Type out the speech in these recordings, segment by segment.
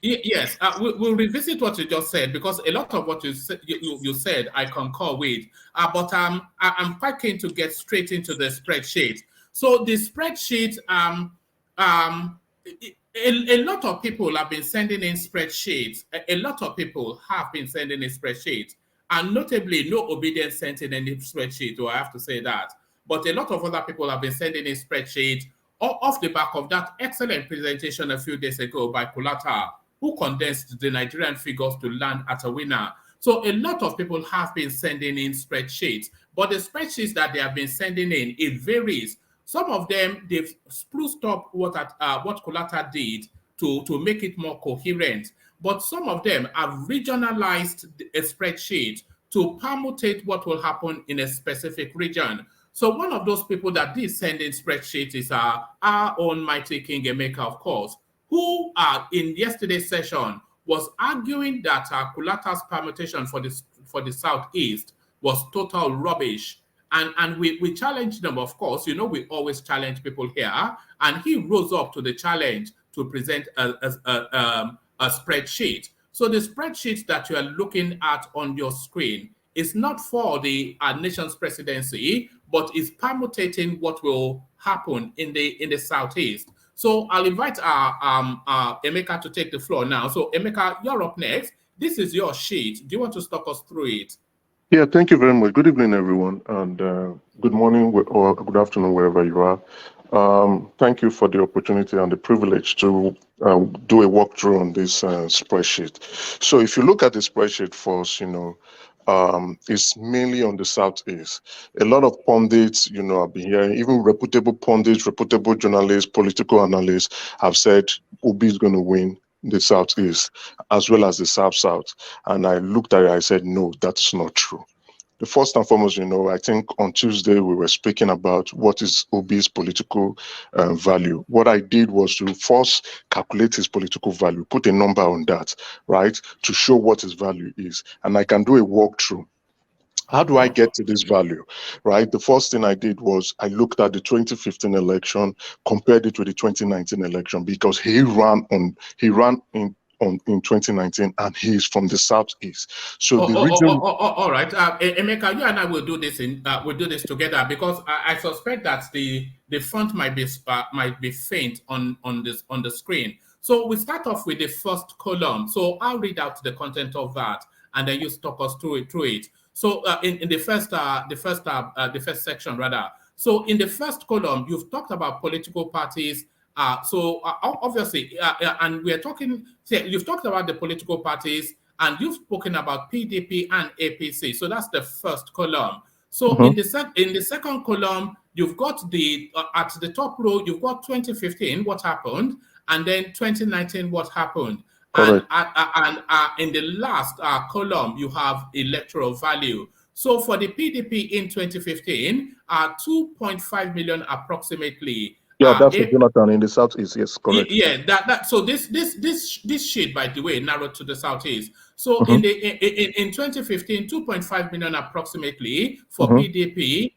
Yes, we'll revisit what you just said, because a lot of what you said I concur with. But I'm quite keen to get straight into the spreadsheet. So the spreadsheet, a lot of people have been sending in spreadsheets. A lot of people have been sending in spreadsheets, and notably, no obedience sent in any spreadsheet. Or I have to say that. But a lot of other people have been sending in spreadsheets off the back of that excellent presentation a few days ago by Kulata, who condensed the Nigerian figures to land at a winner. So a lot of people have been sending in spreadsheets, but the spreadsheets that they have been sending in, it varies. Some of them, they've spruced up what Kulata did to make it more coherent, but some of them have regionalized a spreadsheet to permutate what will happen in a specific region. So one of those people that did send in spreadsheets is our own mighty King Emeka, of course, who in yesterday's session was arguing that Kulata's permutation for the Southeast was total rubbish. And we challenged them, of course. You know, we always challenge people here. And he rose up to the challenge to present a spreadsheet. So the spreadsheet that you are looking at on your screen is not for the nation's presidency, but is permutating what will happen in the Southeast. So I'll invite Emeka to take the floor now. So Emeka, you're up next. This is your sheet. Do you want to talk us through it? Yeah, thank you very much. Good evening, everyone, and good morning or good afternoon, wherever you are. Thank you for the opportunity and the privilege to do a walkthrough on this spreadsheet. So if you look at the spreadsheet first, it's mainly on the Southeast. A lot of pundits, I've been hearing, even reputable pundits, reputable journalists, political analysts have said Obi is going to win the Southeast as well as the South. And I looked at it, I said, no, that's not true. The first and foremost, I think on Tuesday we were speaking about what is Obi's political value. What I did was to first calculate his political value, put a number on that, right, to show what his value is. And I can do a walkthrough. How do I get to this value, right? The first thing I did was I looked at the 2015 election, compared it with the 2019 election, because he ran in 2019, and he is from the Southeast. So the region. All right, Emeka, you and I will do this we'll do this together, because I suspect that the font might be faint on the screen. So we start off with the first column. So I'll read out the content of that, and then you talk us through it. So in the first section rather. So in the first column, you've talked about political parties. Obviously, and we're talking. You've talked about the political parties, and you've spoken about PDP and APC. So that's the first column. So in the second column, you've got at the top row, you've got 2015, what happened, and then 2019, what happened. And in the last column, you have electoral value. So for the PDP in 2015, 2.5 million approximately. Yeah, that's Jonathan in the Southeast. Yes, correct. Yeah, so this sheet, by the way, narrowed to the Southeast. So in 2015, 2.5 million approximately for PDP.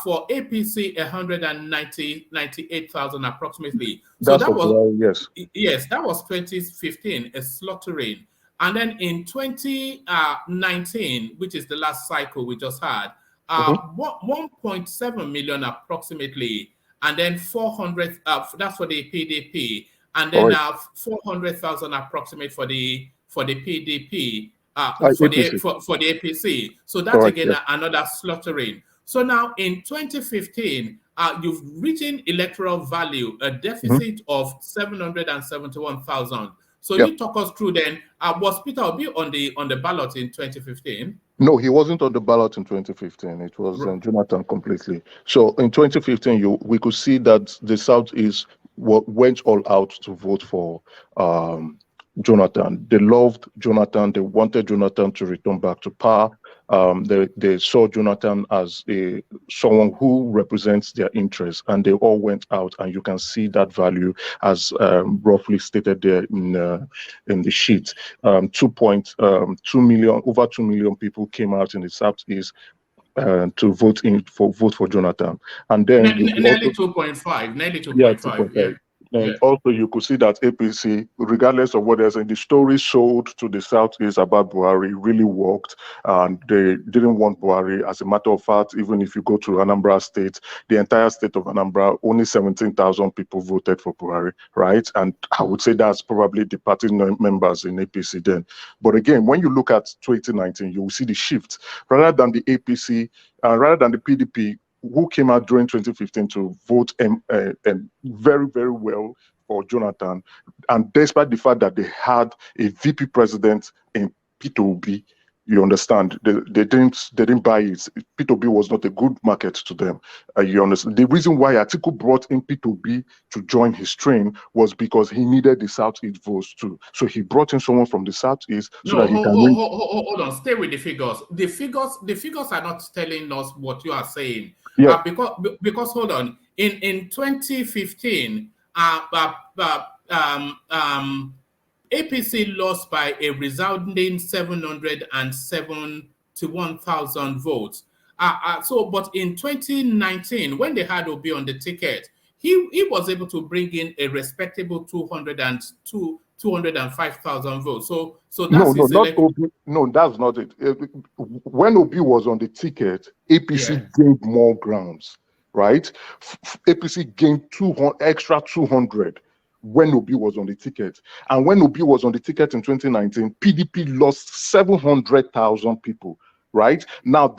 For APC, 198,000 approximately. So that was yes, that was 2015, a slaughtering. And then in 2019, which is the last cycle we just had, 1.7 million approximately, and then 400. That's for the PDP, and then 400,000 approximate for the PDP, for the APC. So that's again another slaughtering. So now in 2015, you've written electoral value, a deficit of 771,000. So you talk us through then, was Peter Obi on the ballot in 2015? No, he wasn't on the ballot in 2015. It was Jonathan completely. So in 2015, we could see that the Southeast went all out to vote for Jonathan. They loved Jonathan. They wanted Jonathan to return back to power. They saw Jonathan as someone who represents their interests, and they all went out, and you can see that value as roughly stated there in the sheet. 2.2 million, over 2 million people came out in the Southeast to vote for Jonathan, and then nearly 2.5, nearly 2.5. And also, you could see that APC, regardless of what they're saying, the story sold to the Southeast about Buhari really worked, and they didn't want Buhari. As a matter of fact, even if you go to Anambra State, the entire state of Anambra, only 17,000 people voted for Buhari, right? And I would say that's probably the party members in APC then. But again, when you look at 2019, you will see the shift. Rather than the APC, rather than the PDP, who came out during 2015 to vote very, very well for Jonathan, and despite the fact that they had a VP president in Peter Obi, you understand, they didn't buy it. Peter Obi was not a good market to them. You understand. The reason why Atiku brought in Peter Obi to join his train was because he needed the Southeast votes too. So he brought in someone from the Southeast so No, that he can win. hold on. Stay with the figures. The figures are not telling us what you are saying. Yeah. Because hold on. In 2015, APC lost by a resounding 771,000 votes. But in 2019, when they had Obi on the ticket, he was able to bring in a respectable 205,000 votes. So that's not Obi. No, that's not it. When Obi was on the ticket, APC gained more grounds, right? APC gained 200 when Obi was on the ticket. And when Obi was on the ticket in 2019, PDP lost 700,000 people, right? Now,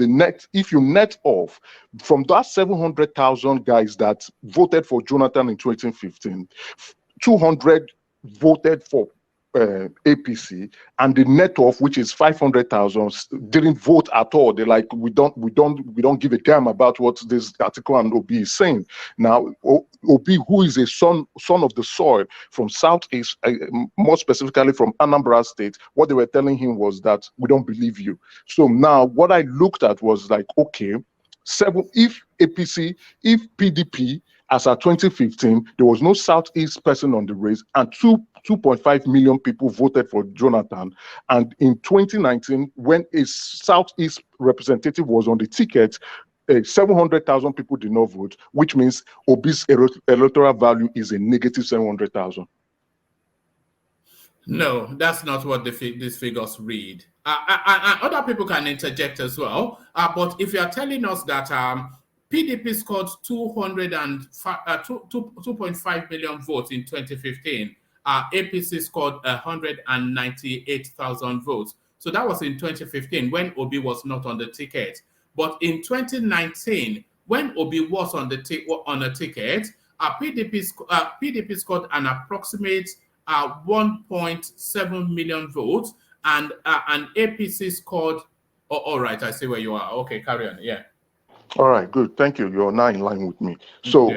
if you net off from that 700,000 guys that voted for Jonathan in 2015, 200 voted for APC, and the net off, which is 500,000, didn't vote at all. They're like, we don't give a damn about what this article and Obi is saying. Now, Obi, who is a son of the soil from Southeast, more specifically from Anambra State, what they were telling him was that we don't believe you. So now, what I looked at was like, okay, if PDP, as at 2015, there was no Southeast person on the race, and 2.5 million people voted for Jonathan. And in 2019, when a Southeast representative was on the ticket, 700,000 people did not vote, which means Obi's electoral value is a negative 700,000. No, that's not what these figures read. And other people can interject as well. But if you are telling us that PDP scored 2.5 million votes in 2015, APC scored 198,000 votes. So that was in 2015 when Obi was not on the ticket. But in 2019, when Obi was on a ticket, PDP scored an approximate 1.7 million votes, and APC scored. Oh, all right, I see where you are. Okay, carry on. Yeah. All right, good. Thank you. You're now in line with me. So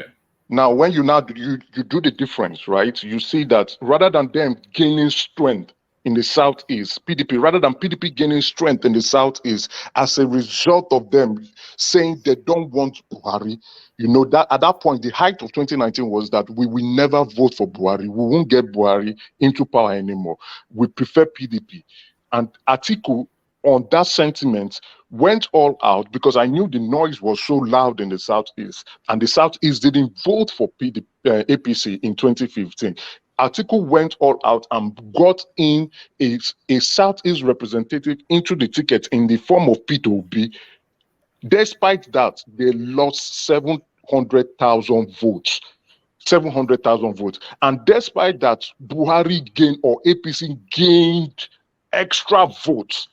now, when you do the difference, right? You see that rather than them gaining strength in the Southeast, rather than PDP gaining strength in the Southeast as a result of them saying they don't want Buhari, that at that point, the height of 2019 was that we will never vote for Buhari. We won't get Buhari into power anymore. We prefer PDP. And Atiku, on that sentiment, went all out because I knew the noise was so loud in the Southeast, and the Southeast didn't vote for APC in 2015. Atiku went all out and got in a Southeast representative into the ticket in the form of Peter Obi. Despite that, they lost 700,000 votes. 700,000 votes. And despite that, Buhari gained, or APC gained extra votes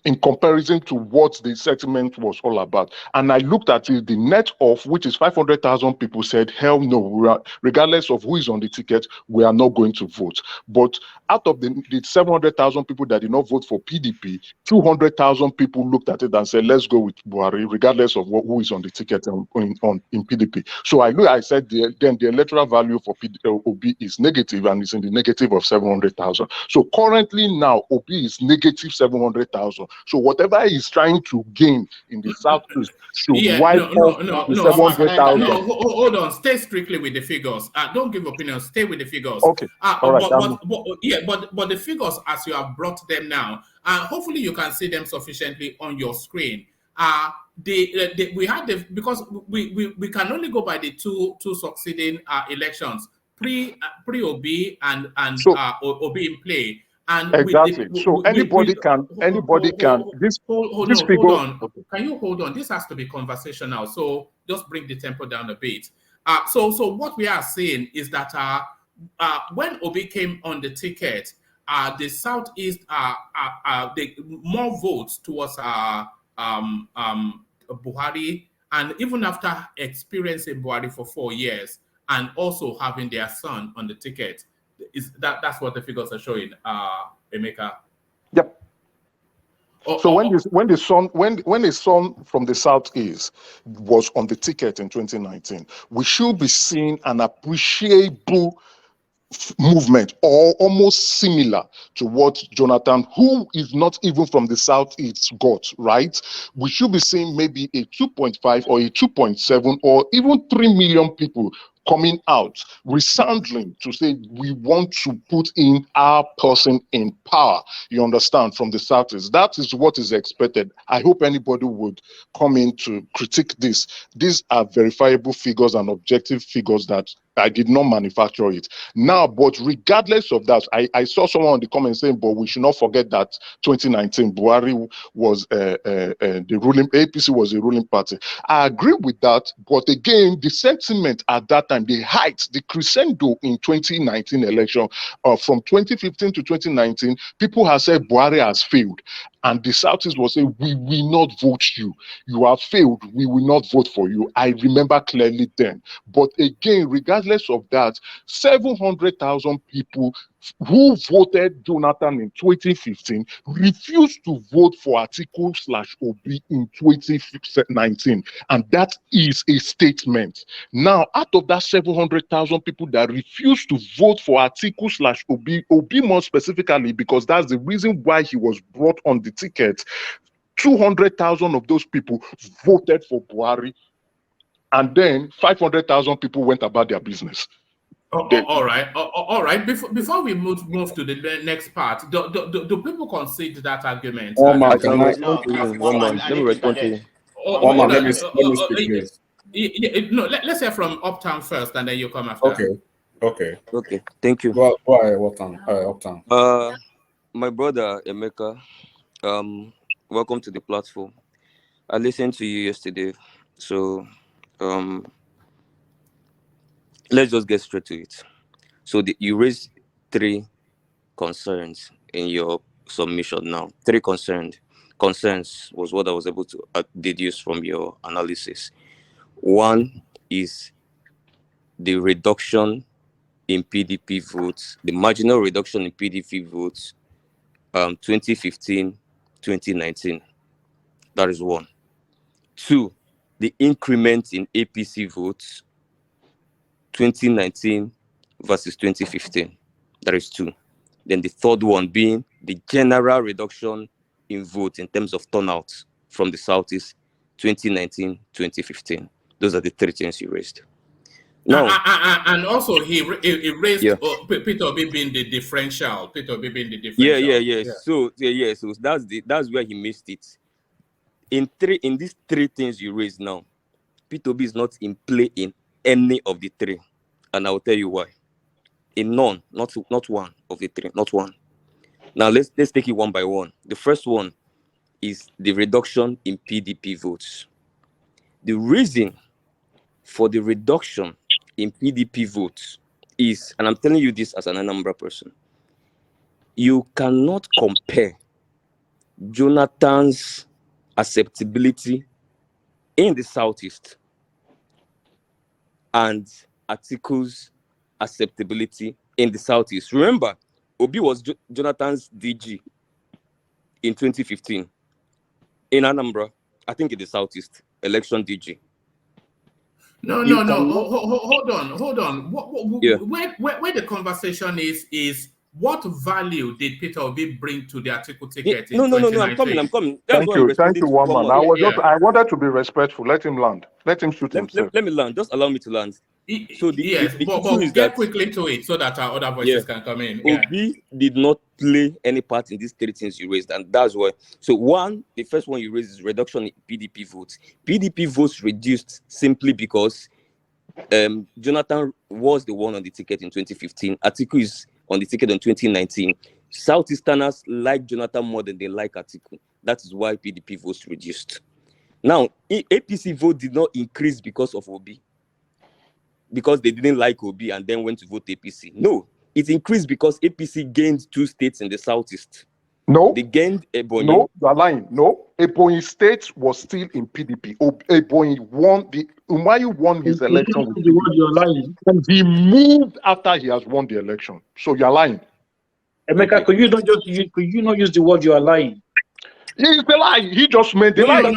in comparison to what the settlement was all about. And I looked at it, the net off, which is 500,000 people said, hell no, regardless of who is on the ticket, we are not going to vote. But out of the 700,000 people that did not vote for PDP, 200,000 people looked at it and said, let's go with Buhari, regardless of who is on the ticket in PDP. So I said, then the electoral value for Obi is negative, and it's in the negative of 700,000. So currently now, Obi is negative 700,000. So whatever he's trying to gain in the Southeast should wipe off the 700,000. No, hold on. Stay strictly with the figures. Don't give opinions. Stay with the figures. Okay. All right. But the figures as you have brought them now, hopefully you can see them sufficiently on your screen. We had because we can only go by the two succeeding elections Obi and So Obi in play, and exactly. So anybody can, this hold figure. on. Okay. Can you hold on? This has to be conversational. So just bring the tempo down a bit. So what we are saying is that when Obi came on the ticket, the Southeast the more votes towards Buhari, and even after experiencing Buhari for 4 years and also having their son on the ticket, that's what the figures are showing, Emeka. Yep. So Oh, when a son from the southeast was on the ticket in 2019, we should be seeing an appreciable movement or almost similar to what Jonathan, who is not even from the southeast, got, right? We should be seeing maybe a 2.5 or a 2.7 or even 3 million people coming out resounding to say we want to put in our person in power, you understand, from the southeast. That is what is expected. I hope anybody would come in to critique this. These are verifiable figures and objective figures that I did not manufacture it. Now, but regardless of that, I saw someone in the comments saying, but we should not forget that 2019 Buhari was the ruling, APC was the ruling party. I agree with that, but again, the sentiment at that time, the height, the crescendo in 2019 election, from 2015 to 2019, people have said Buhari has failed. And the Southeast was saying, we will not vote you. You have failed. We will not vote for you. I remember clearly then. But again, regardless of that, 700,000 people who voted Jonathan in 2015 refused to vote for Atiku/Obi in 2019. And that is a statement. Now, out of that 700,000 people that refused to vote for Atiku/Obi, Obi more specifically, because that's the reason why he was brought on the ticket, 200,000 of those people voted for Buhari. And then 500,000 people went about their business. All right. Before we move to the next part, do people concede that argument? One man, I can can I? respond to him. One man, let me respond to him. One man, Hold let on. me speak, please. No, let's hear from Uptown first, and then you come after. Okay. Okay, thank you. Go ahead, Uptown. Uptown. My brother Emeka, welcome to the platform. I listened to you yesterday, so let's just get straight to it. So you raised 3 concerns in your submission. Now 3 concerns was what I was able to deduce from your analysis. One is the reduction in PDP votes, the marginal reduction in PDP votes, 2015, 2019. That is 1. 2, the increment in APC votes, 2019 versus 2015. That is 2. Then the third one being the general reduction in votes in terms of turnout from the Southeast, 2019, 2015. Those are the 3 things you raised. No. And also he raised Peter Obi being the differential. Yeah. So that's where he missed it. In these 3 things you raised now, Peter Obi is not in play in any of the 3, and I will tell you why. In none, not one of the 3, not one. Now let's take it one by one. The first one is the reduction in PDP votes. The reason for the reduction in PDP votes is, and I'm telling you this as an Anambra person, you cannot compare Jonathan's acceptability in the Southeast and Atiku's acceptability in the Southeast. Remember, Obi was Jonathan's DG in 2015 in Anambra, I think in the Southeast, election DG. No. Hold on. Where the conversation is what value did Peter Obi bring to the Atiku ticket in 2019? I'm coming. Thank you, one man. I wanted to be respectful. Let him land. Let him shoot himself. Let me land. Just allow me to land. So the issue is get quickly to it so that our other voices can come in. Obi did not play any part in these 3 things you raised, and that's why. So the first one you raised is reduction in PDP votes. PDP votes reduced simply because Jonathan was the one on the ticket in 2015. Atiku is on the ticket in 2019. Southeasterners like Jonathan more than they like Atiku. That is why PDP votes reduced. Now, APC vote did not increase because of Obi, because they didn't like Obi and then went to vote APC. No, it increased because APC gained 2 states in the southeast. No, They gained Ebonyi. no, you are lying. No, Ebonyi State was still in PDP. Ebonyi won Umayu won his election with PDP. You're lying. And he moved after he has won the election. So you're lying. Emeka, could you not use the word you are lying? He's the lie. He just made the lie. No,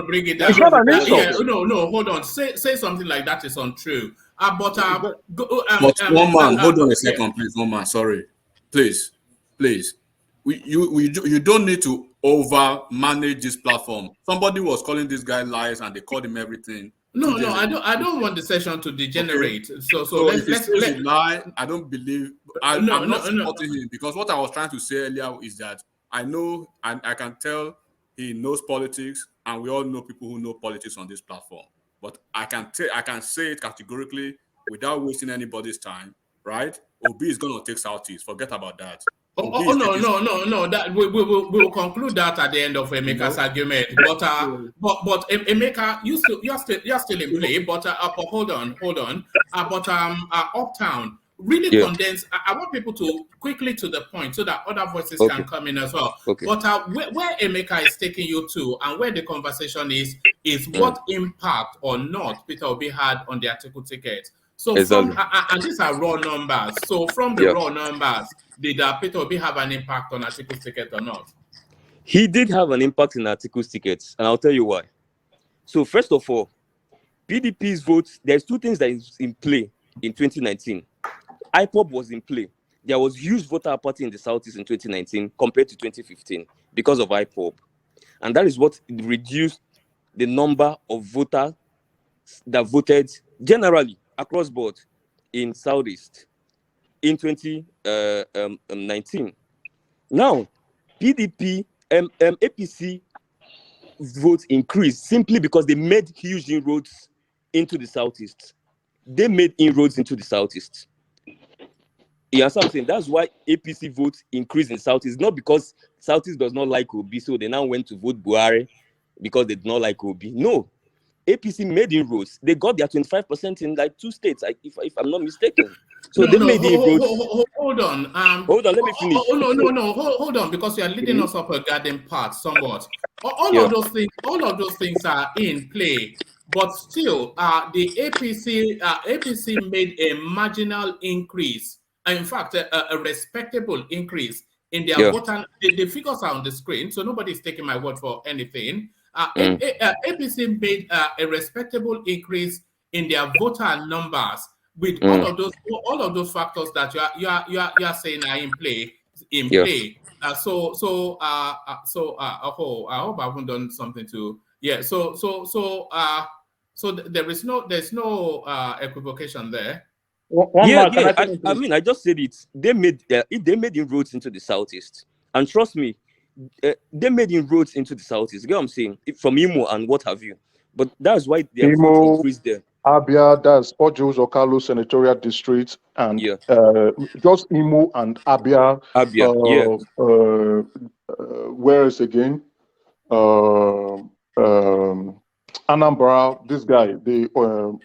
bring it down. It's not an insult. No, hold on. Say something like that is untrue. But one man, hold on a second, please. One man, sorry. Please. You don't need to over manage this platform. Somebody was calling this guy lies and they called him everything. No, I don't want the session to degenerate. Okay. So let's lie. I don't believe. I'm not supporting him, because what I was trying to say earlier is that I know and I can tell he knows politics, and we all know people who know politics on this platform. But I can say it categorically without wasting anybody's time. Right? Obi is going to take Southeast. Forget about that. No. That we will conclude that at the end of Emeka's argument. But Emeka, you're still in play. But hold on. But Uptown, really condense. I want people to quickly to the point so that other voices can come in as well. Okay. But where Emeka is taking you to, and where the conversation is what impact or not Peter Obi had on the Atiku ticket. So exactly. And these are raw numbers. So from the raw numbers, did Peter Obi have an impact on Atiku's ticket or not? He did have an impact in Atiku's tickets, and I'll tell you why. So first of all, PDP's votes, there's 2 things that is in play in 2019. IPOB was in play. There was huge voter apathy in the Southeast in 2019 compared to 2015 because of IPOB. And that is what reduced the number of voters that voted generally across board in Southeast in 2019. Now, PDP, APC votes increased simply because they made huge inroads into the Southeast. They made inroads into the Southeast. You understand what I'm saying? That's why APC votes increased in Southeast, not because Southeast does not like Obi, so they now went to vote Buhari because they do not like Obi. No. APC made inroads. They got their 25% in like 2 states, if I'm not mistaken. So they made inroads. Hold on. Hold on, let me finish. Hold on, because you are leading us up a garden path somewhat. All of those things are in play, but still, the APC made a marginal increase. In fact, a respectable increase in their voter. The figures are on the screen, so nobody's taking my word for anything. APC made a respectable increase in their voter numbers with all of those factors that you are saying are in play. I hope I haven't done something to So there's no equivocation there. I mean, I just said it. They made inroads into the Southeast, and trust me, they made inroads into the Southeast. You get what I'm saying? From Imo and what have you. But that's why they increased there. Abia, that's Ojos Okalo Senatorial District, and just Imo and Abia. Where is again? Anambra. This guy,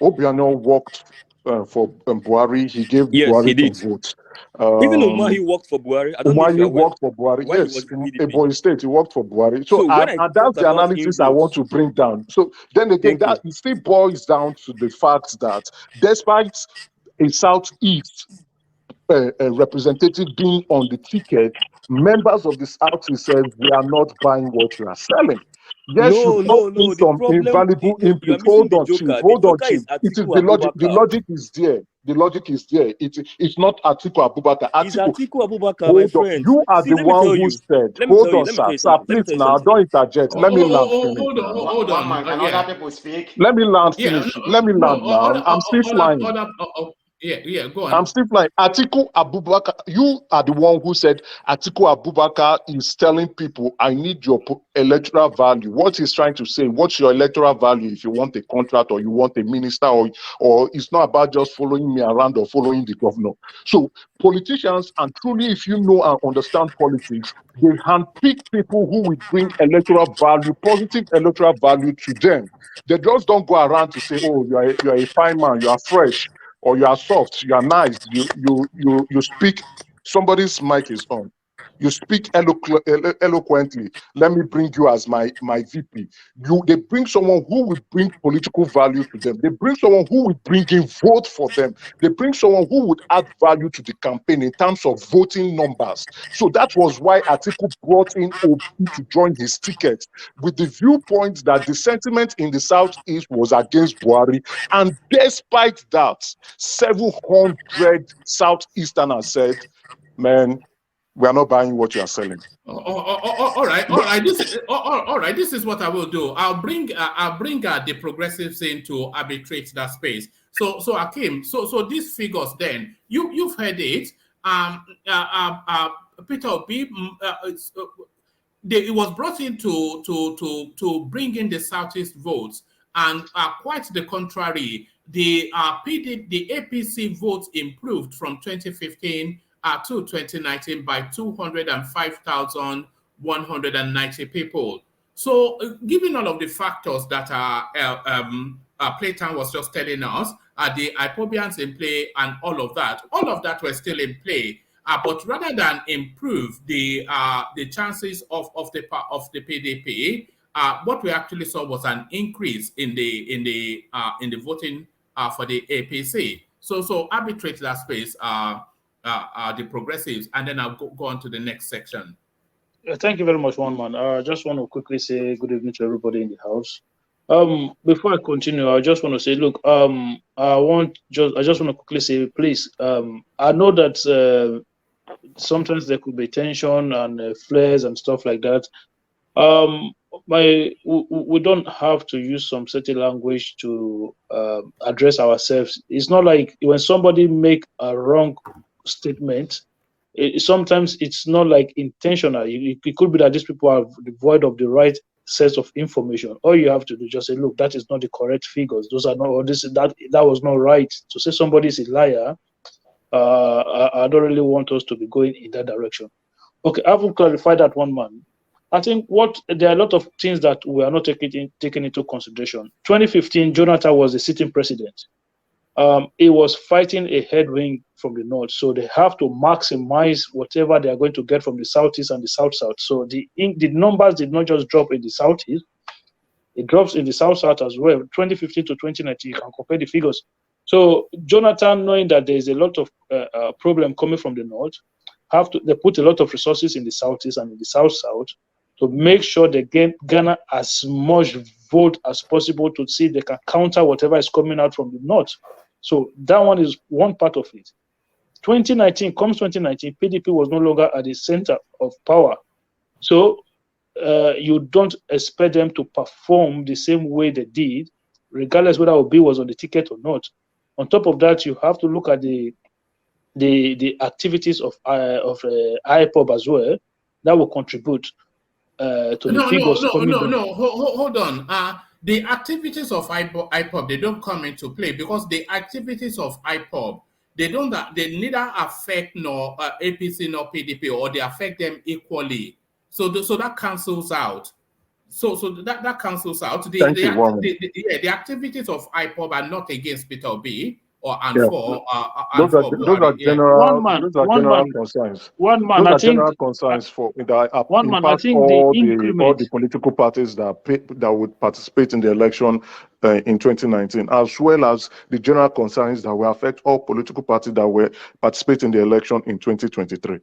Obiano worked for Buhari. He gave Buhari some votes. Even Umahi worked for Buhari. Umahi worked for Buhari. Yes, in Ebonyi State, he worked for Buhari. So and that's the analysis I want to bring down. So then again, that it still boils down to the fact that despite a Southeast representative being on the ticket, members of the Southeast said we are not buying what you are selling. Yes, no. Some invaluable input. Hold on, Chief. It is the logic. The logic is there. The logic is there. It's not Atiku Abubakar. It's Atiku Abubakar, my friend. You are the one who said. Hold on, sir. Please now, don't interject. Let me land. Hold on. Can other people speak? Let me land. Finish. Let me land now. I'm still flying. Yeah, go on. I'm still like Atiku Abubakar. You are the one who said Atiku Abubakar is telling people, I need your electoral value. What he's trying to say, what's your electoral value if you want a contract or you want a minister, or it's not about just following me around or following the governor. So politicians, and truly, if you know and understand politics, they handpick people who will bring electoral value, positive electoral value to them. They just don't go around to say, oh, you're a fine man, you are fresh, or you are soft, you are nice, you speak. Somebody's mic is on. You speak eloquently. Let me bring you as my VP. They bring someone who will bring political value to them. They bring someone who will bring in vote for them. They bring someone who would add value to the campaign in terms of voting numbers. So that was why Atiku brought in Obi to join his ticket, with the viewpoint that the sentiment in the Southeast was against Buhari. And despite that, 700 Southeasterners said, man, we are not buying what you are selling. All right. This is what I will do. I'll bring the progressives in to arbitrate that space. So Akim, so these figures, then you've heard it. Peter Obi, it was brought in to bring in the Southeast votes, and quite the contrary. The APC votes improved from 2015 to 2019 by 205,190 people. So, given all of the factors that Playtown was just telling us, the Ipobians in play and all of that were still in play. But rather than improve the chances of the PDP, what we actually saw was an increase in the voting for the APC. So arbitrate that space. The progressives, and then I'll go on to the next section. Thank you very much, one man. I just want to quickly say good evening to everybody in the house. Before I continue, I just want to say, look, I just want to quickly say, please, I know that sometimes there could be tension and flares and stuff like that. We don't have to use some certain language to address ourselves. It's not like when somebody make a wrong statement, sometimes it's not like intentional. It could be that these people are devoid of the right set of information. All you have to do is just say, look, that is not the correct figures. Those are not, or that was not right. To say somebody is a liar, I don't really want us to be going in that direction. Okay, I haven't clarified that, one man. I think there are a lot of things that we are not taking into consideration. 2015, Jonathan was the sitting president. He was fighting a headwind from the north, so they have to maximize whatever they are going to get from the southeast and the south-south. So the numbers did not just drop in the southeast; it drops in the south-south as well. 2015 to 2019, you can compare the figures. So Jonathan, knowing that there is a lot of problem coming from the north, they put a lot of resources in the southeast and in the south-south to make sure they garner as much vote as possible to see they can counter whatever is coming out from the north. So that one is one part of it. 2019, PDP was no longer at the center of power. So you don't expect them to perform the same way they did, regardless whether Obi was on the ticket or not. On top of that, you have to look at the activities of IPOB as well. That will contribute to the figures. Hold on. The activities of IPOB, they don't come into play because the activities of IPOB, they neither affect nor APC nor PDP, or they affect them equally. So that cancels out. So that cancels out. The activities of IPOB are not against Peter Obi or those are general concerns. One man, I think general concerns for that impact all the political parties that would participate in the election in 2019, as well as the general concerns that will affect all political parties that will participate in the election in 2023.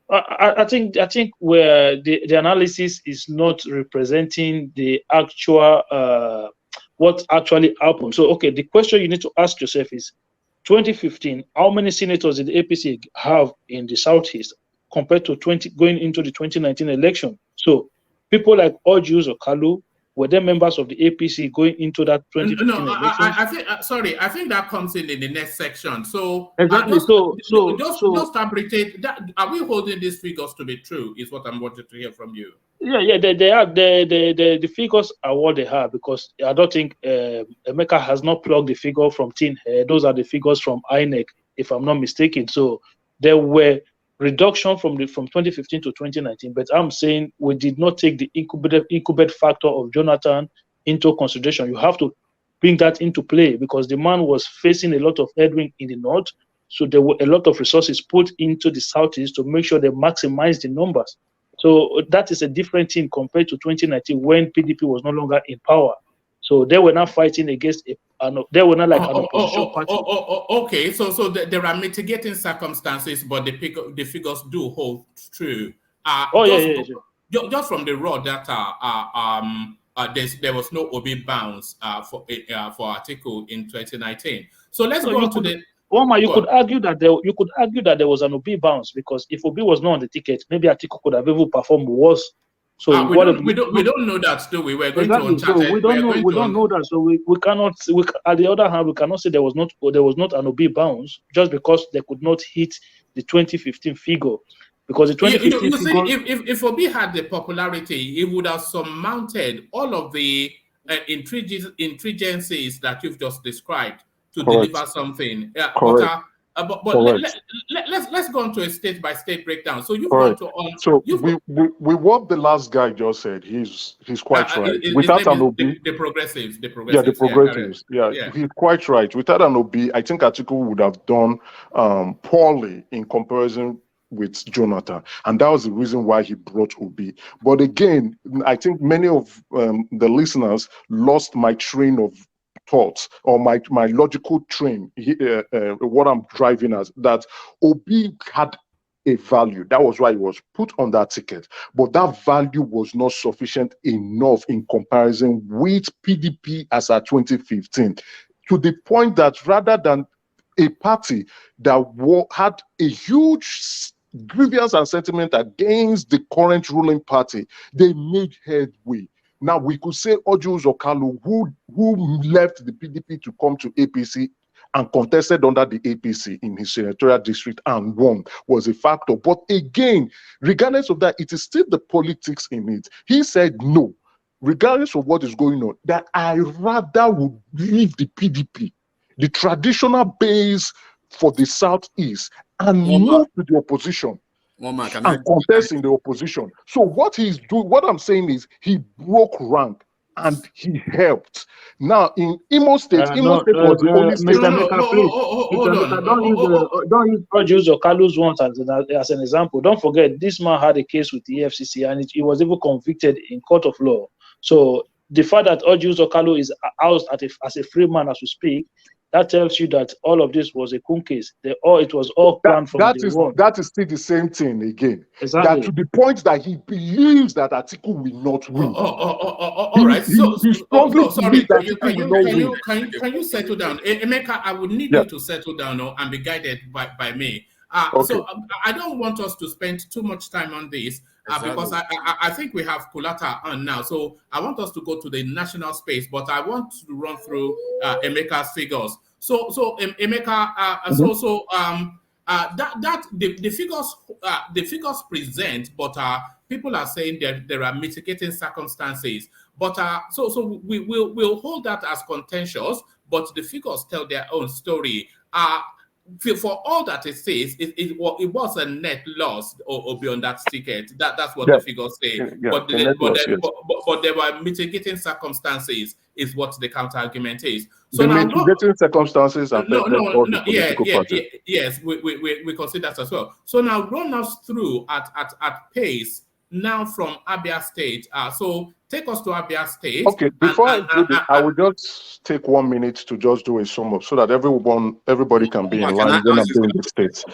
I think where the analysis is not representing the actual what actually happened. So, okay, the question you need to ask yourself is, 2015, how many senators did the APC have in the Southeast compared to going into the 2019 election? So, people like Ojus Okalu, were they members of the APC going into that 2015 elections? I think sorry, I think that comes in the next section. So exactly. Just abbreviate that. Are we holding these figures to be true? Is what I'm wanting to hear from you. Yeah, they are. The figures are what they are, because I don't think Emeka has not plugged the figure from thin air. Those are the figures from INEC, if I'm not mistaken. So there were reduction from 2015 to 2019, but I'm saying we did not take the incubate factor of Jonathan into consideration. You have to bring that into play, because the man was facing a lot of headwind in the north, so there were a lot of resources put into the southeast to make sure they maximize the numbers. So that is a different thing compared to 2019, when PDP was no longer in power. So they were not fighting against they were not like an opposition party. Okay, so there are mitigating circumstances, but the figures do hold true. Just from the raw data, there was no OB bounce for article in 2019. So let's go on to the. You could argue that there was an OB bounce, because if OB was not on the ticket, maybe Atiku could have even performed worse. So we don't know that, do we? We're going to Uncharted. So we don't know that. So we cannot. On the other hand, we cannot say there was not an OB bounce just because they could not hit the 2015 figure. Because the 2015 figure, if OB had the popularity, it would have surmounted all of the intrinsics that you've just described to deliver something. Let's go on to a state-by-state breakdown. So you've gone to we what the last guy just said. He's quite right. Without an OB, the progressives. Yeah, the progressives. Yeah, he's quite right. Without an OB, I think Atiku would have done poorly in comparison with Jonathan, and that was the reason why he brought OB. But again, I think many of the listeners lost my train of thoughts, or my logical train, what I'm driving as, that OB had a value. That was why it was put on that ticket. But that value was not sufficient enough in comparison with PDP as at 2015, to the point that rather than a party that had a huge grievance and sentiment against the current ruling party, they made headway. Now, we could say Orji Uzor Kalu, who left the PDP to come to APC and contested under the APC in his senatorial district and won, was a factor. But again, regardless of that, it is still the politics in it. He said no, regardless of what is going on, that I rather would leave the PDP, the traditional base for the Southeast, and move to the opposition. And contest in the opposition. So what I'm saying is, he broke rank and he helped. Now in Imo State, was the only state. Don't use Orji Uzor Kalu's ones as an example. Don't forget, this man had a case with the EFCC, and he was even convicted in court of law. So the fact that Orji Uzor Kalu is housed as a free man as we speak, that tells you that all of this was a coon case. It was all planned from day one. That is still the same thing again. Exactly. That to the point that he believes that Atiku will not win. All right. Sorry. Can you settle down, Emeka? I would need you to settle down and be guided by me. So I don't want us to spend too much time on this because I think we have Kulata on now. So I want us to go to the national space, but I want to run through Emeka's figures. So Emeka, the figures present, but people are saying that there are mitigating circumstances. But so we'll hold that as contentious. But the figures tell their own story. For all that it says, it was a net loss or beyond that ticket. That's what the figures say. But there were mitigating circumstances, is what the counter argument is. So the mitigating circumstances are yes, we consider that as well. So now run us through at pace now from Abia State. So take us to Abia State. Okay, before I do this, I will just take 1 minute to just do a sum up so that everybody can be in line when I'm doing the states.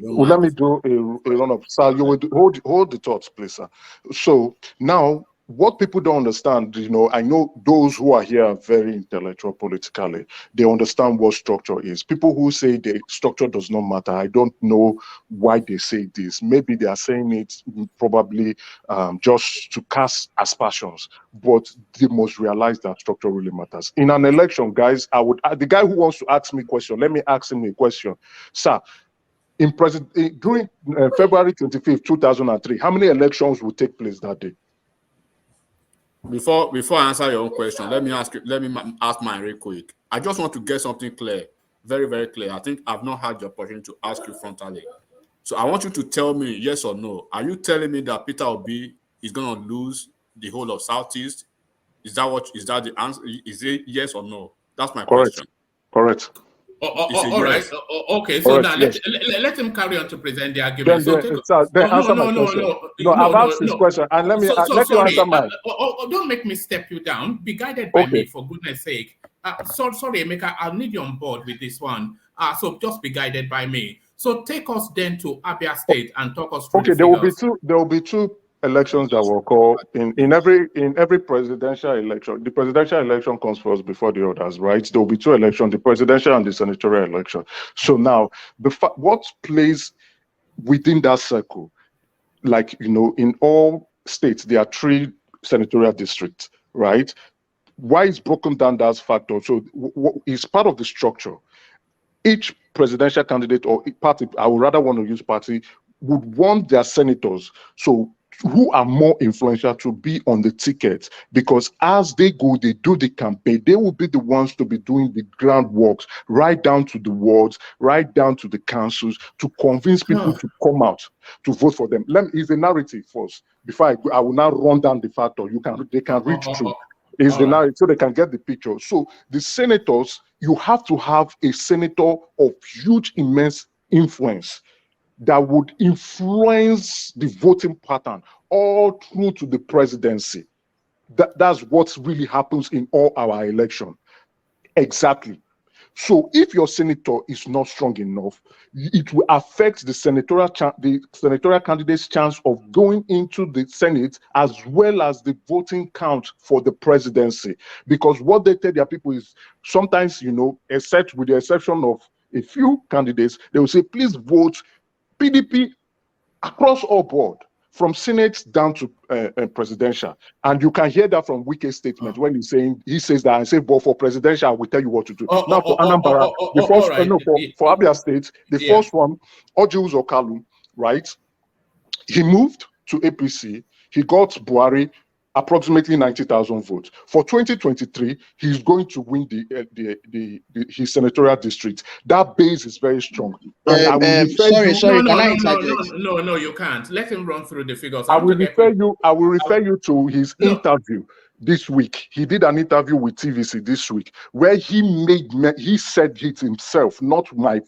Well, let me do a run up. So you will hold the thoughts, please, sir. So now what people don't understand, I know those who are here are very intellectual politically. They understand what structure is. People who say the structure does not matter, I don't know why they say this. Maybe they are saying it probably just to cast aspersions, but they must realize that structure really matters. In an election, guys, the guy who wants to ask me a question, let me ask him a question. Sir, during February 25th, 2003, how many elections will take place that day? Before I answer your own question, let me ask mine real quick. I just want to get something clear, very, very clear. I think I've not had the opportunity to ask you frontally. So I want you to tell me yes or no. Are you telling me that Peter Obi is going to lose the whole of Southeast? Is that the answer? Is it yes or no? That's my question. Correct. All right. Okay. So now let him carry on to present the argument. I've asked this question, and let you answer mine. Don't make me step you down. Be guided by me, for goodness sake. Sorry, Emeka, I'll need you on board with this one. So just be guided by me. So take us then to Abia State and talk us through. Okay, there will be two elections that will occur in every presidential election. The presidential election comes first before the others, right? There will be two elections: the presidential and the senatorial election. So now, what plays within that circle, like in all states, there are 3 senatorial districts, right? Why is broken down that factor? So it's part of the structure. Each presidential candidate or party, I would rather want to use party, would want their senators, so who are more influential, to be on the ticket, because as they go, they do the campaign, they will be the ones to be doing the groundwork, right down to the wards, right down to the councils, to convince people to come out to vote for them. Is the narrative first before I will now run down the factor. They can read through. Is the narrative, so they can get the picture. So the senators, you have to have a senator of huge, immense influence that would influence the voting pattern all through to the presidency. That's what really happens in all our election. Exactly. So if your senator is not strong enough, it will affect the senatorial candidate's chance of going into the Senate, as well as the voting count for the presidency. Because what they tell their people is sometimes, except with the exception of a few candidates, they will say, please vote PDP across all board, from Senate down to presidential. And you can hear that from Wike's statement when he says that, and say, but for presidential, I will tell you what to do. Now for Anambra, for Abia State, the first one, Oji Uzor-Kalu, right? He moved to APC, he got Buhari approximately 90,000 votes. For 2023, he's going to win his senatorial district. That base is very strong. Sorry, can I interject? No, you can't. Let him run through the figures. I will refer you to his interview this week. He did an interview with TVC this week where he said it himself, not my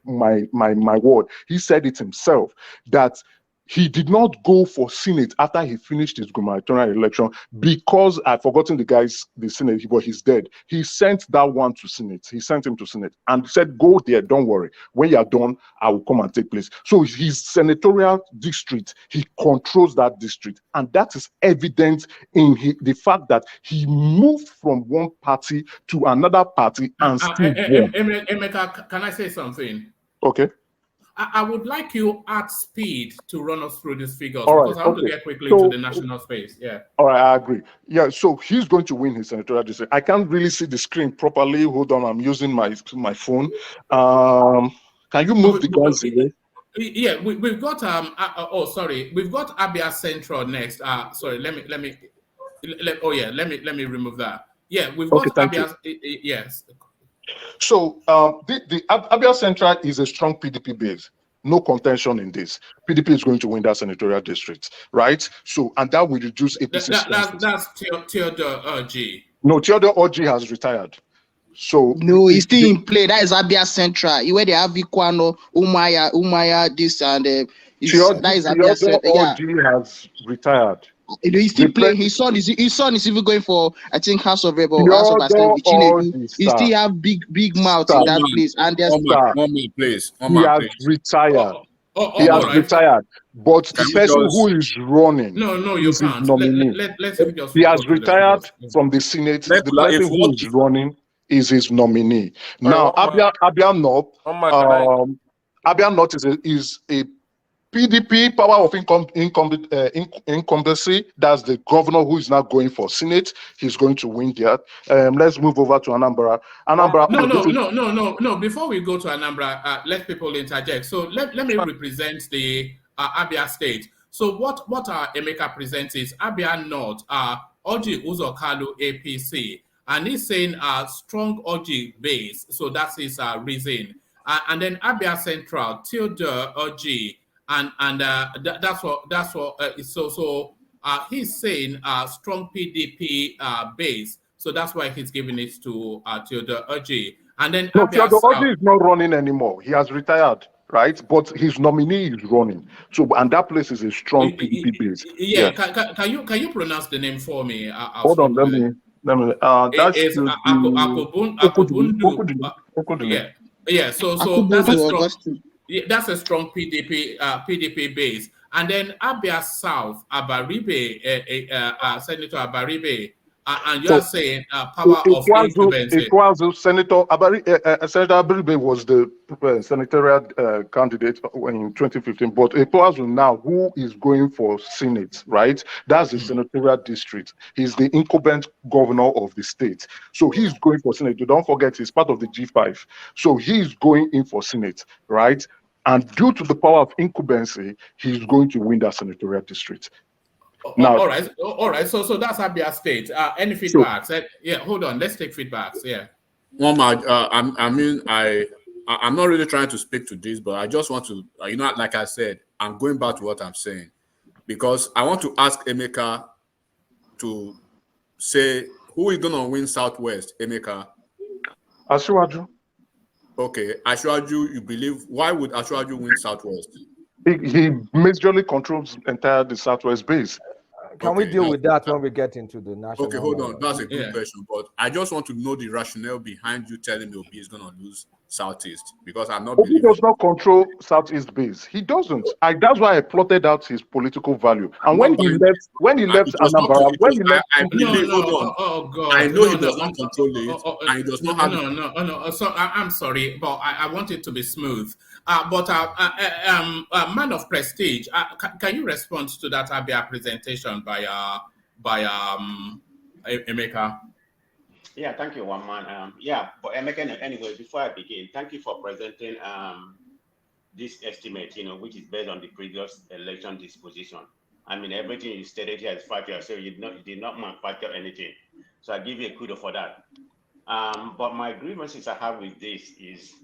word. He said it himself that he did not go for Senate after he finished his gubernatorial election because I've forgotten the Senate, but he's dead. He sent that one to Senate. He sent him to Senate and said, go there, don't worry. When you're done, I will come and take place. So his senatorial district, he controls that district. And that is evident in the fact that he moved from one party to another party and still won. Emeka, can I say something? Okay. I would like you at speed to run us through these figures, because I want to get quickly to the national space. Yeah. All right, I agree. Yeah, so he's going to win his senatorial district. I can't really see the screen properly. Hold on, I'm using my phone. Can you move the guys away? Yeah, we've got we've got Abia Central next. Sorry, let me remove that. Yeah, we've got Abia. Yes. So the Abia Central is a strong PDP base. No contention in this. PDP is going to win that senatorial district, right? So, and that will reduce APC. That's Theodore Oji. No, Theodore Oji has retired. So no, he's still in play. That is Abia Central. Where they have Ikwano, Umaya, this and that is Abia Central. Oji has retired. He's still playing. His son is even going for, I think, House of Rep or House of Assembly. He still have big mouth in that place. And there's one minute, please. He has retired. He has right. retired. But the person who is running no, you is can't. his nominee. Let's just he has retired from the Senate. The person who is running is his nominee. Now, Abia North, Abia North is a PDP, power of incumbency. That's the governor who is now going for Senate. He's going to win that. Let's move over to Anambra. No. Before we go to Anambra, let people interject. So let me represent the Abia State. So what Emeka presents is Abia North, Oji Uzokalu APC, and he's saying strong Oji base. So that's his reason. And then Abia Central, Theodore Oji. And that's what he's saying strong PDP base, so that's why he's giving it to Theodore Oji. And then Theodore Oji is not running anymore. He has retired, right? But his nominee is running. So and that place is a strong PDP base. Yeah. Can you pronounce the name for me? Hold on, let me. That is Akobundu. Yeah. So that's a strong PDP base. And then Abia South, Abaribe, Senator Abaribe, and you're saying power of incumbency. Senator Abaribe was the senatorial candidate in 2015, but Ekwazu now, who is going for Senate, right? That's the senatorial district. He's the incumbent governor of the state. So he's going for Senate. Don't forget, he's part of the G5. So he's going in for Senate, right? And due to the power of incumbency, he's going to win that senatorial district. Now, all right. So that's Abia State. Any feedbacks? Yeah, hold on. Let's take feedbacks. Yeah. I'm not really trying to speak to this, but I just want to, like I said, I'm going back to what I'm saying, because I want to ask Emeka to say who is going to win Southwest. Emeka. Asiwaju. Okay, Asiwaju, you believe? Why would Asiwaju win Southwest? He majorly controls the Southwest base. Can we deal with that when we get into the national? Okay, hold on. That's a good question, but I just want to know the rationale behind you telling me Obi is going to lose Southeast, because I'm not. Obi does not control Southeast base. He doesn't. That's why I plotted out his political value. And when he left Anambra, I know he does not control it, and he does not have. No. So I'm sorry, but I want it to be smooth. But man of prestige, can you respond to that Abia presentation by Emeka? Yeah, thank you, one man. But Emeka, anyway, before I begin, thank you for presenting this estimate, which is based on the previous election disposition. I mean, everything you stated here is factual, so you did not manufacture anything. So I give you a kudos for that. But my grievances I have with this is,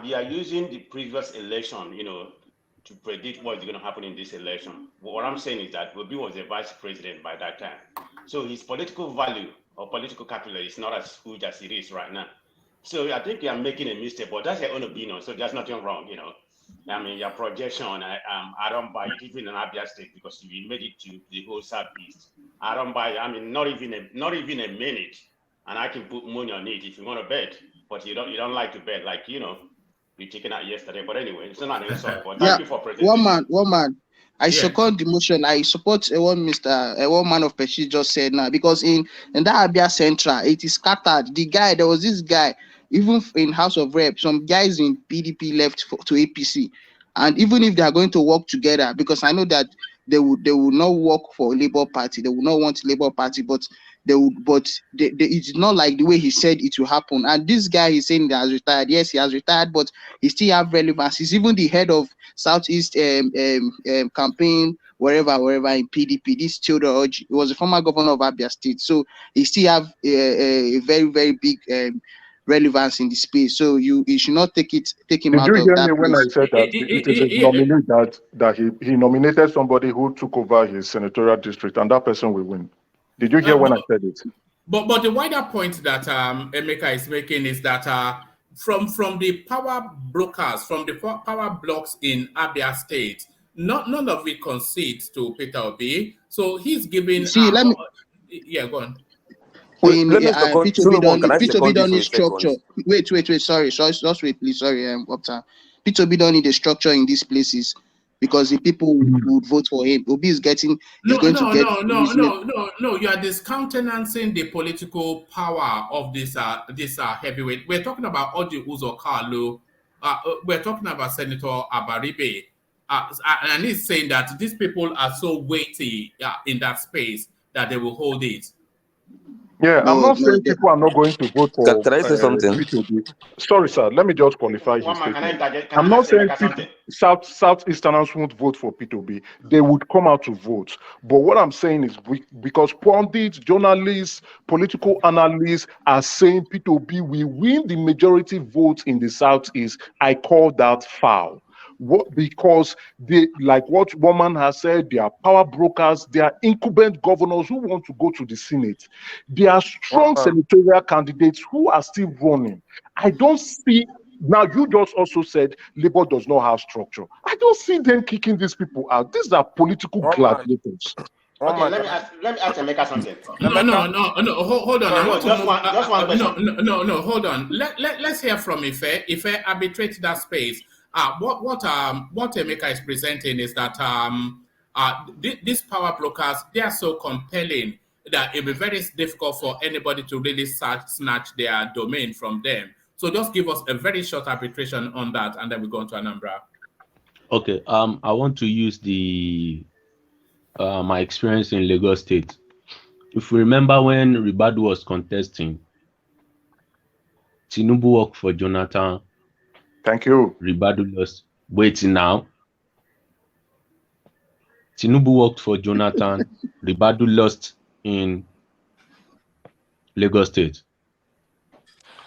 we are using the previous election, to predict what's going to happen in this election. What I'm saying is that Obi was the vice president by that time. So his political value or political capital is not as huge as it is right now. So I think you are making a mistake, but that's your own opinion. So there's nothing wrong, I mean, your projection, I don't buy it, even in Abia State, because you made it to the whole Southeast. I don't buy it. I mean, not even a minute. And I can put money on it if you want to bet, but you don't like to bet, like, we taken out yesterday. But anyway, it's not an insult. But thank you for presenting. One man. I second the motion. I support one man of Peshi just said now, because in that Abia Central, it is scattered. There was this guy, even in House of Rep, some guys in PDP left to APC, and even if they are going to work together, because I know that they will not work for Labour Party, they will not want Labour Party, but it's not like the way he said it will happen. And this guy is saying that he has retired. Yes, he has retired, but he still have relevance. He's even the head of Southeast campaign, wherever in PDP. This Theodore Oji, he was a former governor of Abia State, so he still have a very, very big relevance in the space. So you should not take him out of that. Did you hear me when I said that it is a nominee that he nominated somebody who took over his senatorial district, and that person will win? Did you hear when I said it? But the wider point that Emeka is making is that from the power brokers, from the power blocks in Abia State, none of it concedes to Peter Obi. So he's giving. Go on. Peter Obi don't need structure. Wait. Sorry. Just wait, please. Sorry, Uptown. P2B don't need a structure in these places because the people would vote for him. Obi is going to get no. You are discountenancing the political power of this heavyweight. We're talking about Oji Uzo Kalu. We're talking about Senator Abaribe. And he's saying that these people are so weighty in that space that they will hold it. Yeah, I'm not saying people are not going to vote for Can I say something? P2B. Sorry, sir. Let me just qualify his statement. I'm not saying Southeasterners won't vote for P2B. They would come out to vote. But what I'm saying is because pundits, journalists, political analysts are saying P2B will win the majority votes in the Southeast, I call that foul. Because they, like what woman has said, they are power brokers, they are incumbent governors who want to go to the Senate. They are strong senatorial candidates who are still running. I don't see, now you just also said Labour does not have structure. I don't see them kicking these people out. These are political gladiators. Okay, let me ask Emeka something. No, hold on. Just one question. No, hold on. Let's hear from Ife. Ife, arbitrate that space. What Emeka is presenting is that these power brokers, they are so compelling that it'll be very difficult for anybody to really snatch their domain from them. So just give us a very short arbitration on that, and then we go on to Anambra. Okay. I want to use my experience in Lagos State. If you remember when Ribadu was contesting, Tinubu worked for Jonathan. Thank you. Ribadu lost. Wait now. Tinubu worked for Jonathan. Ribadu lost in Lagos State.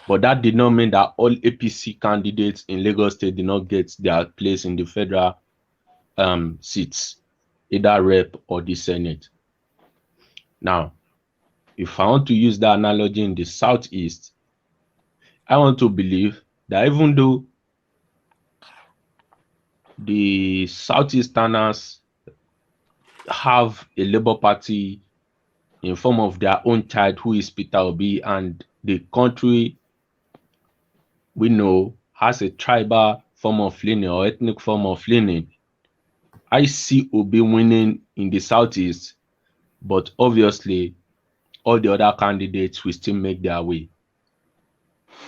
But that did not mean that all APC candidates in Lagos State did not get their place in the federal seats, either rep or the Senate. Now, if I want to use that analogy in the Southeast, I want to believe that even though the Southeasterners have a Labour Party in form of their own child, who is Peter Obi, and the country we know has a tribal form of leaning or ethnic form of leaning, I see Obi winning in the Southeast, but obviously all the other candidates will still make their way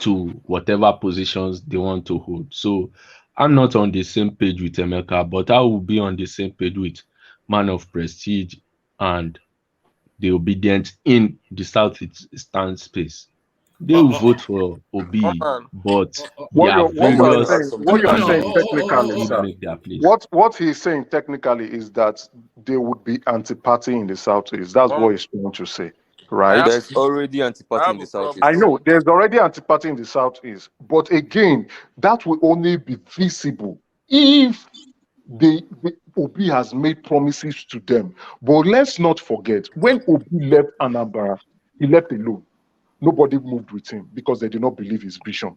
to whatever positions they want to hold. So I'm not on the same page with Emeka, but I will be on the same page with Man of Prestige and the Obedient in the Southeastern space. They will vote for Obi, but what you're saying technically, sir, make their place. What he's saying technically is that there would be anti-party in the Southeast. That's what he's trying to say, right? There's already anti-party in the Southeast. I know there's already anti-party in the Southeast, but again, that will only be visible if the Obi has made promises to them. But let's not forget, when Obi left Anambra, he left alone. Nobody moved with him because they did not believe his vision.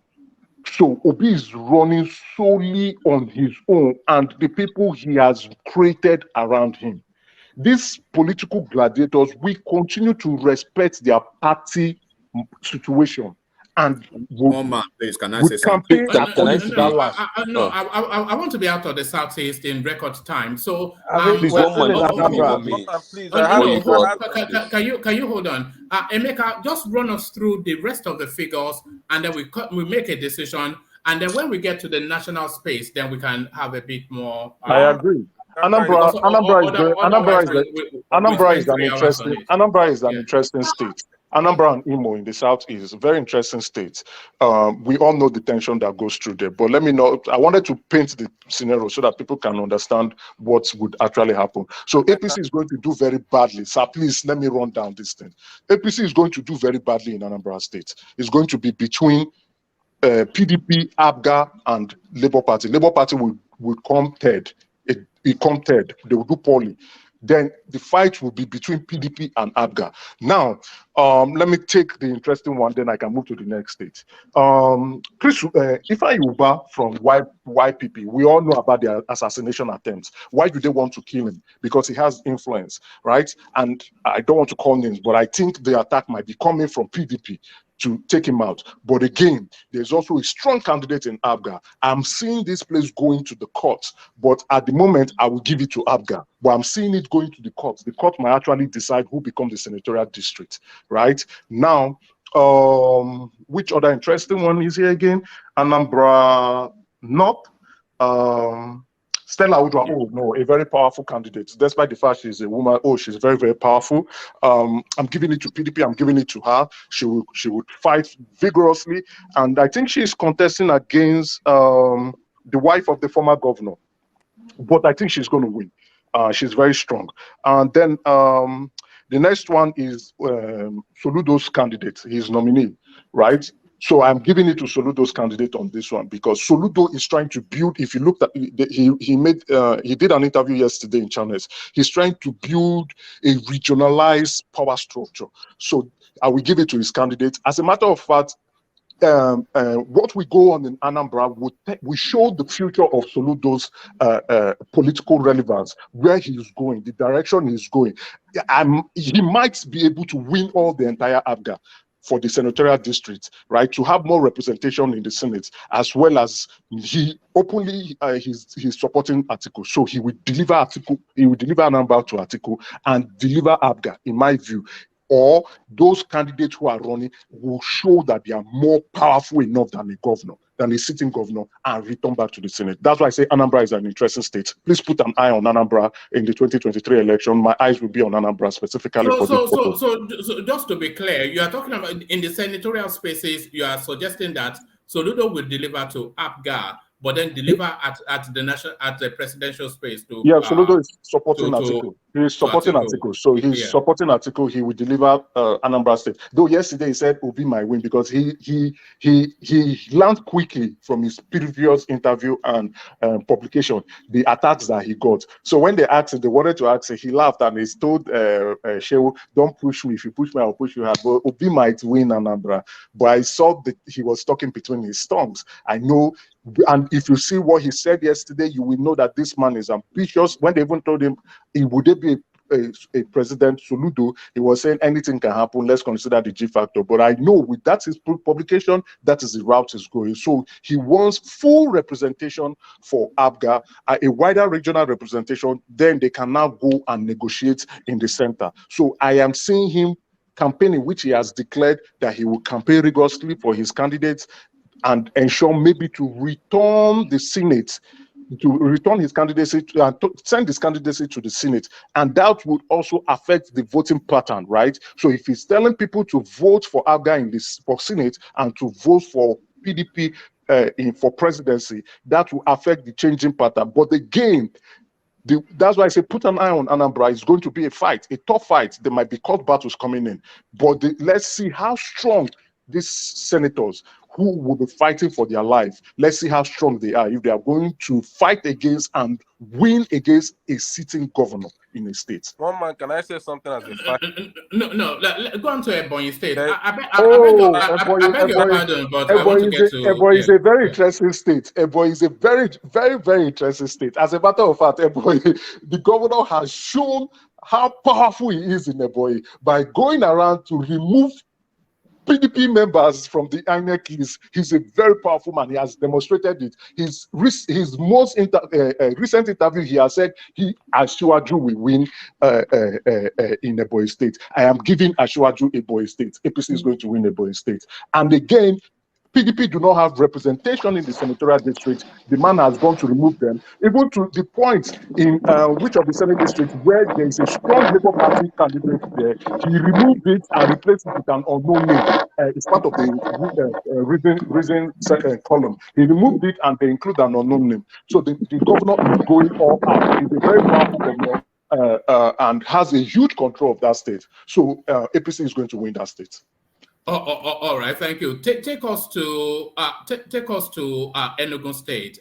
So Obi is running solely on his own and the people he has created around him. These political gladiators, we continue to respect their party situation. And please, can I say something? I want to be out of the Southeast in record time. So can you hold on? Emeka, just run us through the rest of the figures, and then we make a decision. And then when we get to the national space, then we can have a bit more. I agree. Anambra is an interesting state. Anambra and Imo in the Southeast is a very interesting state. We all know the tension that goes through there, but let me know. I wanted to paint the scenario so that people can understand what would actually happen. So APC is going to do very badly. So please let me run down this thing. APC is going to do very badly in Anambra State. It's going to be between PDP, ABGA, and Labour Party. Labour Party will come third. It come third. They will do poorly. Then the fight will be between PDP and ABGA. Now, let me take the interesting one, then I can move to the next state. Chris, Ifeanyi Ubah from YPP, we all know about their assassination attempts. Why do they want to kill him? Because he has influence, right? And I don't want to call names, but I think the attack might be coming from PDP. to take him out. But again, there's also a strong candidate in Abga. I'm seeing this place going to the courts, but at the moment, I will give it to Abga. But I'm seeing it going to the courts. The court might actually decide who becomes the senatorial district, right? Now, which other interesting one is here again? Anambra North. Stella Udwa, oh no, a very powerful candidate. Despite the fact she's a woman, oh, she's very, very powerful. I'm giving it to PDP. I'm giving it to her. She would fight vigorously, and I think she's contesting against the wife of the former governor. But I think she's going to win. She's very strong. And then the next one is Soludo's candidate, his nominee, right? So I'm giving it to Soludo's candidate on this one because Soludo is trying to build. If you looked at he did an interview yesterday in Channels. He's trying to build a regionalized power structure. So I will give it to his candidate. As a matter of fact, what we go on in Anambra we show the future of Soludo's political relevance, where he's going, the direction he's going. He might be able to win all the entire Abga for the senatorial district, right? To have more representation in the Senate, as well as he openly he's supporting Atiku. So he will deliver Atiku, he will deliver Anambra to Atiku and deliver Abga, in my view. Or those candidates who are running will show that they are more powerful enough than a governor, than a sitting governor, and return back to the Senate. That's why I say Anambra is an interesting state. Please put an eye on Anambra in the 2023 election. My eyes will be on Anambra specifically for this purpose. So just to be clear, you are talking about in the senatorial spaces, you are suggesting that Soludo will deliver to Abga, but then deliver at the presidential space to Soludo is supporting Atiku. He is supporting Atiku. So he's supporting Atiku. He will deliver Anambra State. Though yesterday he said Obi might win because he learned quickly from his previous interview and publication the attacks that he got. So when they asked him, they wanted to ask him, he laughed and he told Shehu, "Don't push me. If you push me, I'll push you hard." But Obi might win Anambra. But I saw that he was talking between his tongues. I know. And if you see what he said yesterday, you will know that this man is ambitious. When they even told him, would they be a president, Soludo, he was saying anything can happen. Let's consider the G factor. But I know with that his publication, that is the route he's going. So he wants full representation for Abga, a wider regional representation. Then they can now go and negotiate in the center. So I am seeing him campaigning, which he has declared that he will campaign rigorously for his candidates and ensure maybe to return the Senate, to return his candidacy, to send his candidacy to the Senate. And that would also affect the voting pattern, right? So if he's telling people to vote for Abga for Senate and to vote for PDP for presidency, that will affect the changing pattern. But again, that's why I say put an eye on Anambra. It's going to be a fight, a tough fight. There might be court battles coming in. But let's see how strong these senators who will be fighting for their life, let's see how strong they are if they are going to fight against and win against a sitting governor in a state. One man, can I say something as a fact? No, go on to Ebonyi State. I beg your pardon, but I want to get to... Ebonyi is a very interesting state. Ebonyi is a very, very, very interesting state. As a matter of fact, Ebonyi, the governor has shown how powerful he is in Ebonyi by going around to remove PDP members from the INEC. He's a very powerful man. He has demonstrated it. His most recent interview, he has said Asiwaju will win in Ebonyi State. I am giving Asiwaju Ebonyi State. APC is going to win Ebonyi State. And again, PDP do not have representation in the senatorial district. The man has gone to remove them, even to the point in which of the Senate districts where there is a strong Labour Party candidate there, he removed it and replaced it with an unknown name. It's part of the reason column. He removed it and they include an unknown name. So the governor is going all out. He's a very powerful governor and has a huge control of that state. So APC is going to win that state. All right, thank you. Take us to Enugu State.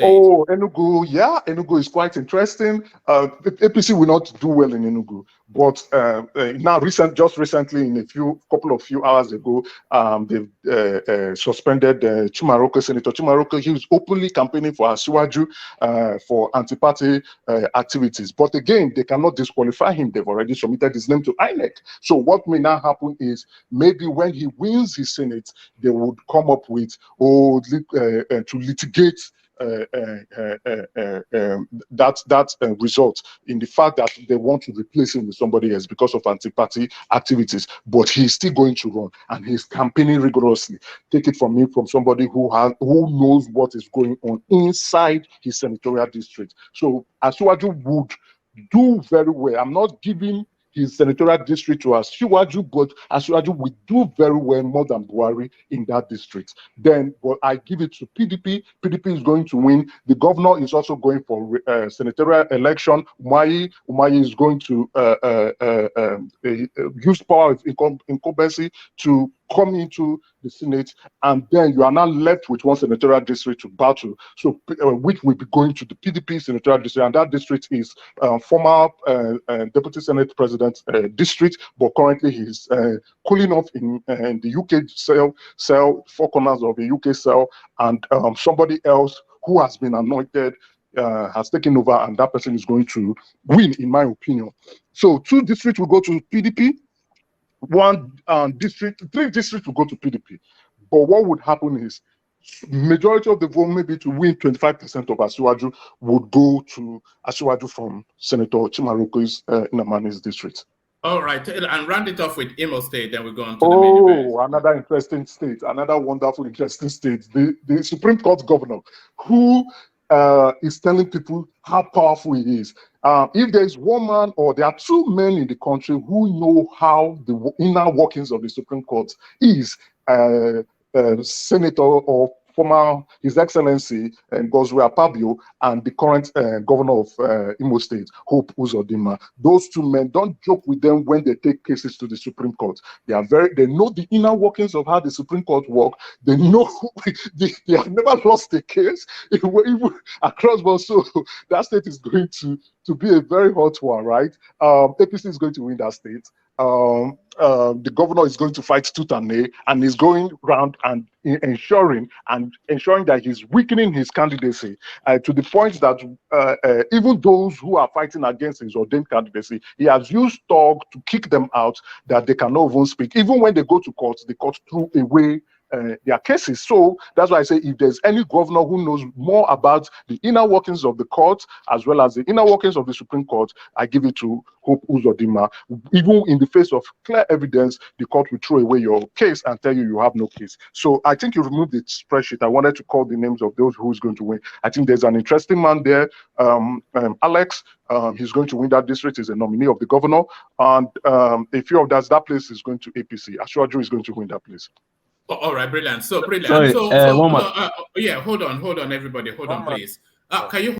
Oh, Enugu, yeah, Enugu is quite interesting. APC will not do well in Enugu. But now, just recently, in a couple of hours ago, they've suspended Chimaroke, Senator Chimaroke. He was openly campaigning for Asiwaju for anti-party activities. But again, they cannot disqualify him. They've already submitted his name to INEC. So what may now happen is maybe when he wins his Senate, they would come up with to litigate that result in the fact that they want to replace him with somebody else because of anti-party activities, but he's still going to run and he's campaigning rigorously. Take it from me, from somebody who knows what is going on inside his senatorial district. So Asiwaju would do very well. I'm not giving his senatorial district to Asiwaju, but Asiwaju will do very well, more than Buhari in that district. Then, but I give it to PDP. PDP is going to win. The governor is also going for senatorial election. Umahi is going to use power of incumbency to come into the Senate, and then you are now left with one senatorial district to battle. So, which will be going to the PDP senatorial district, and that district is former Deputy Senate President district, but currently he's cooling off in the UK cell, 4 corners of the UK cell, and somebody else who has been anointed has taken over, and that person is going to win, in my opinion. So 2 districts will go to PDP. 3 districts will go to PDP. But what would happen is majority of the vote, maybe to win 25% of Asiwaju, would go to Asiwaju from Senator Chimaroke's Inamani's district. All right, and round it off with Imo State, then we go on to the main event. Another interesting state, another wonderful, interesting state. The Supreme Court governor, who is telling people how powerful he is. If there is one man, or there are 2 men in the country who know how the inner workings of the Supreme Court is, Senator or former His Excellency Godswill Akpabio, and the current governor of Imo State, Hope Uzodinma. Those 2 men, don't joke with them when they take cases to the Supreme Court. They know the inner workings of how the Supreme Court work. They know they have never lost a case even across board. So that state is going to be a very hot one, right? APC is going to win that state. The governor is going to fight tooth and nail, and he's going around and ensuring that he's weakening his candidacy to the point that even those who are fighting against his ordained candidacy, he has used talk to kick them out, that they cannot even speak. Even when they go to court, the court threw away their cases. So that's why I say, if there's any governor who knows more about the inner workings of the court as well as the inner workings of the Supreme Court, I give it to Hope Uzodinma. Even in the face of clear evidence, the court will throw away your case and tell you have no case. So I think you removed the spreadsheet. I wanted to call the names of those who's going to win. I think there's an interesting man there, Alex. He's going to win that district. He's a nominee of the governor, and a few of that place is going to APC. Asiwaju is going to win that place. All right, brilliant. So brilliant. Sorry, So one more. yeah, hold on, everybody, hold on, please. Can you